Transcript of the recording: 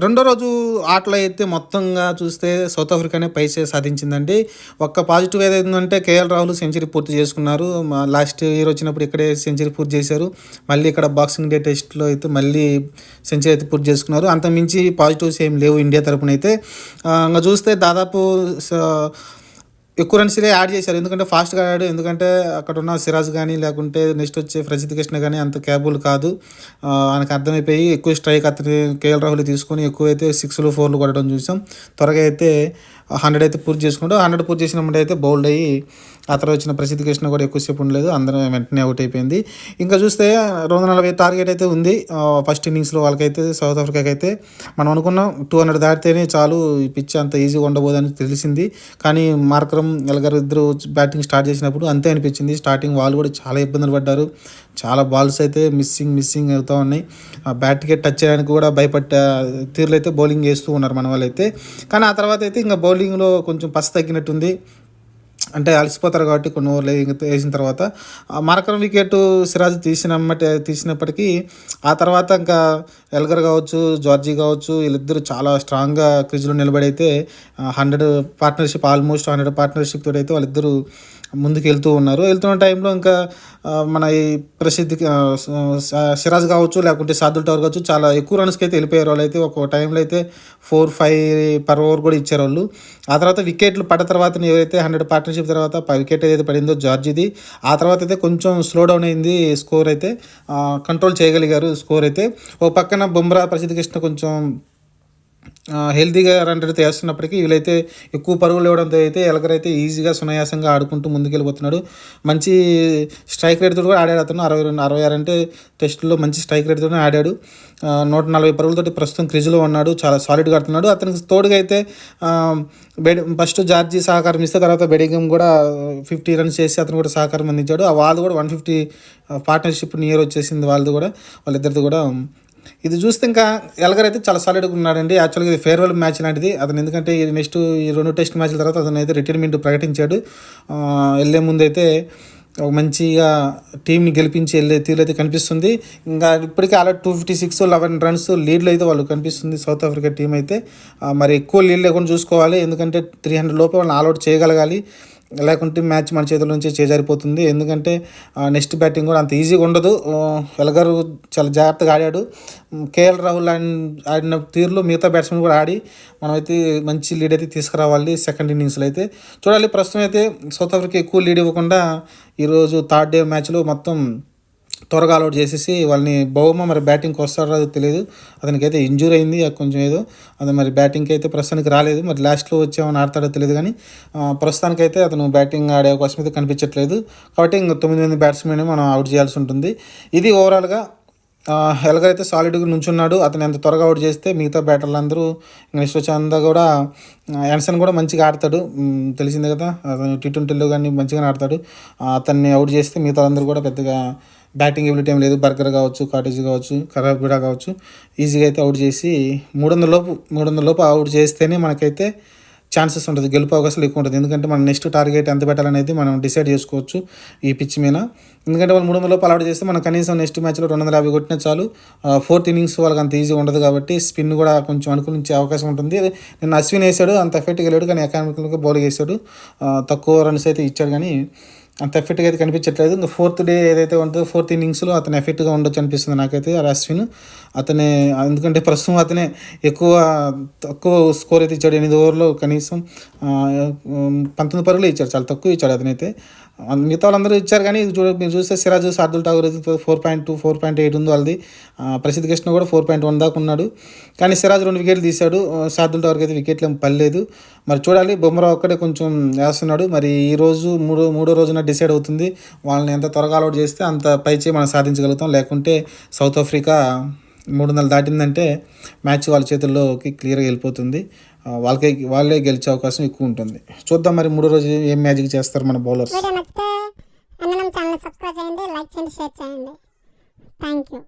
రెండో రోజు ఆటలో అయితే మొత్తంగా చూస్తే సౌత్ ఆఫ్రికానే సాధించిందండి. ఒక్క పాజిటివ్ ఏదైందంటే కేఎల్ రాహుల్ సెంచరీ పూర్తి చేసుకున్నారు. లాస్ట్ ఇయర్ వచ్చినప్పుడు ఇక్కడే సెంచరీ పూర్తి చేశారు. మళ్ళీ ఇక్కడ బాక్సింగ్ డే టెస్ట్‌లో అయితే మళ్ళీ సెంచరీ అయితే పూర్తి చేసుకున్నారు. అంతకుమించి పాజిటివ్స్ ఏమి లేవు ఇండియా తరపునైతే. ఇంక చూస్తే దాదాపు ఎక్కువ రన్స్‌లే యాడ్ చేశారు. ఎందుకంటే ఫాస్ట్‌గా ఆడాడు. ఎందుకంటే అక్కడున్న సిరాజ్ గానీ, లేకుంటే నెక్స్ట్ వచ్చే ప్రసిద్ధ్ కృష్ణ గానీ అంత కేపబుల్ కాదు. ఆయనకు అర్థమైపోయి ఎక్కువ స్ట్రైక్ అతని కేఎల్ రాహుల్ తీసుకొని ఎక్కువైతే 6లు, 4లు కొట్టడం చూసాం. త్వరగా అయితే 100 అయితే పూర్తి చేసుకున్నాడు. 100 పూర్తి చేసినప్పుడు అయితే బౌల్డ్ అయ్యి ఆ తర్వాత వచ్చిన ప్రసిద్ధ్ కృష్ణ కూడా ఎక్కువసేపు ఉండలేదు. అందరం వెంటనే అవుట్ అయిపోయింది. ఇంకా చూస్తే 240 టార్గెట్ అయితే ఉంది ఫస్ట్ ఇన్నింగ్స్లో వాళ్ళకైతే. సౌత్ ఆఫ్రికాకి అయితే మనం అనుకున్నాం 200 దాటితేనే చాలు, ఈ పిచ్ అంత ఈజీగా ఉండబోదని తెలిసింది. కానీ మార్కరం ఎల్గర్ ఇద్దరు బ్యాటింగ్ స్టార్ట్ చేసినప్పుడు అంతే అనిపించింది. స్టార్టింగ్ వాళ్ళు కూడా చాలా ఇబ్బందులు పడ్డారు. చాలా బాల్స్ అయితే మిస్సింగ్ అవుతూ ఉన్నాయి. బ్యాట్కి టచ్ చేయడానికి కూడా భయపడ్డ తీరులో అయితే బౌలింగ్ వేస్తూ ఉన్నారు మన వాళ్ళు అయితే. కానీ ఆ తర్వాత అయితే ఇంకా బౌలింగ్లో కొంచెం పసి తగ్గినట్టుంది. అంటే అలసిపోతారు కాబట్టి కొన్ని ఓవర్లు వేసిన తర్వాత మార్కరం వికెట్ సిరాజ్ తీసినప్పటికీ ఆ తర్వాత ఇంకా ఎల్గర్ కావచ్చు, జార్జీ కావచ్చు, వీళ్ళిద్దరూ చాలా స్ట్రాంగ్గా క్రిజ్లో నిలబడి అయితే 100 పార్ట్నర్షిప్, ఆల్మోస్ట్ 100 పార్ట్నర్షిప్ తోటి అయితే వాళ్ళిద్దరూ ముందుకు వెళ్తున్న టైంలో ఇంకా మన ఈ ప్రసిద్ధి సిరాజ్ కావచ్చు, లేకుంటే సాదుల్ టవర్ కావచ్చు, చాలా ఎక్కువ రన్స్కి అయితే వెళ్ళిపోయారు వాళ్ళు అయితే. ఒక టైంలో అయితే 4-5 పర్ ఓవర్ కూడా ఇచ్చారు వాళ్ళు. ఆ తర్వాత వికెట్లు పడ్డ తర్వాత ఏదైతే 100 పార్ట్నర్షిప్ తర్వాత వికెట్ ఏదైతే పడిందో జార్జిది, ఆ తర్వాత అయితే కొంచెం స్లో డౌన్ అయింది స్కోర్ అయితే. కంట్రోల్ చేయగలిగారు స్కోర్ అయితే. ఒక పక్కన బుమ్రా, ప్రసిద్ధ కృష్ణ కొంచెం హెల్తీగా రన్ రేట్ వేస్తున్నప్పటికీ వీళ్ళైతే ఎక్కువ పరుగులు ఇవ్వడంతో అయితే ఎల్గర్ అయితే ఈజీగా సునాయాసంగా ఆడుకుంటూ ముందుకెళ్ళిపోతున్నాడు. మంచి స్ట్రైక్ రేట్తో కూడా ఆడాడు అతను. 66 అంటే టెస్టుల్లో మంచి స్ట్రైక్ రేట్తో ఆడాడు. 140 పరుగులతోటి ప్రస్తుతం క్రిజ్లో ఉన్నాడు. చాలా సాలిడ్గా ఆడుతున్నాడు. అతనికి తోడుగా అయితే ఫస్ట్ జార్జీ సహకారం ఇస్తే తర్వాత బెడింగం కూడా 50 రన్స్ చేసి అతను కూడా సహకారం అందించాడు. వాళ్ళు కూడా 150 పార్ట్నర్షిప్ నియర్ వచ్చేసింది వాళ్ళిద్దరిది కూడా. ఇది చూస్తే ఇంకా ఎల్గర్ అయితే చాలా సాలిడ్గా ఉన్నాడండి. యాక్చువల్గా ఇది ఫేర్వెల్ మ్యాచ్ లాంటిది అతను. ఎందుకంటే ఈ 2 టెస్ట్ మ్యాచ్ల తర్వాత అతను అయితే రిటైర్మెంట్ ప్రకటించాడు. వెళ్ళే ముందు అయితే ఒక మంచిగా టీంని గెలిపించి వెళ్ళే తీరు అయితే కనిపిస్తుంది. ఇంకా ఇప్పటికే అలా 256, 11 రన్స్ లీడ్లో అయితే వాళ్ళు కనిపిస్తుంది సౌత్ ఆఫ్రికా టీం అయితే. మరి ఎక్కువ లీడ్ లేకుండా చూసుకోవాలి. ఎందుకంటే 300 లోపే వాళ్ళని ఆల్అౌట్ చేయగలగాలి. లేకుంటే మ్యాచ్ మన చేతుల నుంచి చేజారిపోతుంది. ఎందుకంటే నెక్స్ట్ బ్యాటింగ్ కూడా అంత ఈజీగా ఉండదు. ఎల్గర్ చాలా జాగ్రత్తగా ఆడాడు. కేఎల్ రాహుల్ ఆడిన తీరులో మిగతా బ్యాట్స్మెన్ కూడా ఆడి మనమైతే మంచి లీడ్ అయితే తీసుకురావాలి సెకండ్ ఇన్నింగ్స్లో అయితే. చూడాలి. ప్రస్తుతం అయితే సౌత్ ఆఫ్రికా ఎక్కువ లీడ్ ఇవ్వకుండా ఈరోజు థర్డ్ డే మ్యాచ్లో మొత్తం త్వరగా అవుట్ చేసేసి వాళ్ళని బౌమ మరి బ్యాటింగ్కి వస్తారో తెలియదు. అతనికైతే ఇంజూరీ అయింది కొంచెం ఏదో. అది మరి బ్యాటింగ్కి అయితే ప్రస్తుతానికి రాలేదు. మరి లాస్ట్లో వచ్చేమని ఆడతాడో తెలియదు. కానీ ప్రస్తుతానికైతే అతను బ్యాటింగ్ ఆడే అవకాశం అయితే కనిపించట్లేదు. కాబట్టి ఇంకా 9 మంది బ్యాట్స్మెన్ మనం అవుట్ చేయాల్సి ఉంటుంది. ఇది ఓవరాల్గా ఎల్గర్ అయితే సాలిడ్గా నుంచున్నాడు. అతను ఎంత త్వరగా అవుట్ చేస్తే మిగతా బ్యాటర్లు అందరూ నెక్స్ట్ వచ్చే అంతా కూడా యాన్సన్ కూడా మంచిగా ఆడతాడు. తెలిసిందే కదా, అతను T20లో కానీ మంచిగానే ఆడతాడు. అతన్ని అవుట్ చేస్తే మిగతా అందరూ కూడా పెద్దగా బ్యాటింగ్ ఎబిలిటీ ఏం లేదు. బర్గర్ కావచ్చు, కాటేజ్ కావచ్చు, కరాబిడా కావచ్చు, ఈజీగా అయితే అవుట్ చేసి 300 లోపు అవుట్ చేస్తేనే మనకైతే ఛాన్సెస్ ఉంటుంది, గెలుపు అవకాశాలు ఎక్కువ ఉంటుంది. ఎందుకంటే మనం నెక్స్ట్ టార్గెట్ ఎంత పెట్టాలనేది మనం డిసైడ్ చేసుకోవచ్చు ఈ పిచ్ మీద. ఎందుకంటే వాళ్ళు 300 లోపు అలౌట్ చేస్తే మనం కనీసం నెక్స్ట్ మ్యాచ్లో 250 కొట్టినా చాలు. 4th ఇన్నింగ్స్ వాళ్ళకి అంత ఈజీ ఉండదు కాబట్టి స్పిన్ కూడా కొంచెం అనుకూలించే అవకాశం ఉంటుంది. నిన్న అశ్విన్ వేసాడు, అంత ఎఫెక్ట్గా వెళ్ళాడు. కానీ ఎకానమికల్గా బౌలింగ్ వేసాడు. తక్కువ రన్స్ అయితే ఇచ్చాడు కానీ అంత ఎఫెక్ట్గా అయితే కనిపించట్లేదు. ఇంకా 4th డే ఏదైతే ఉంటుందో 4th ఇన్నింగ్స్లో అతను ఎఫెక్ట్గా ఉండొచ్చు అనిపిస్తుంది నాకైతే. అశ్విన్ అతనే, ఎందుకంటే ప్రస్తుతం అతనే తక్కువ స్కోర్ అయితే ఇచ్చాడు. 8 ఓవర్లో కనీసం 19 పరుగులు ఇచ్చాడు. చాలా తక్కువ ఇచ్చాడు అతనైతే. మిగతా వాళ్ళందరూ ఇచ్చారు కానీ మీరు చూస్తే సిరాజ్, సాదుల్ ఠాగూర్ అయితే 4.2, 4.8 ఉంది వాళ్ళది. ప్రసిద్ధ కృష్ణ కూడా 4.1 దాకా ఉన్నాడు. కానీ సిరాజ్ 2 వికెట్లు తీశాడు. సాదుల్ ఠాగూర్కి అయితే వికెట్లు ఏం పడలేదు. మరి చూడాలి. బుమ్రా ఒక్కడే కొంచెం వేస్తున్నాడు. మరి ఈరోజు మూడో రోజున డిసైడ్ అవుతుంది. వాళ్ళని ఎంత త్వరగా అవుట్ చేస్తే అంత పైచే మనం సాధించగలుగుతాం. లేకుంటే సౌత్ ఆఫ్రికా 300 దాటిందంటే మ్యాచ్ వాళ్ళ చేతుల్లోకి క్లియర్గా వెళ్ళిపోతుంది. వాళ్ళే గెలిచే అవకాశం ఎక్కువ ఉంటుంది. చూద్దాం మరి 3వ రోజు ఏం మ్యాజిక్ చేస్తారు మన బౌలర్స్. సబ్స్క్రైబ్ చేయండి, లైక్ చేయండి, షేర్ చేయండి. Thank you.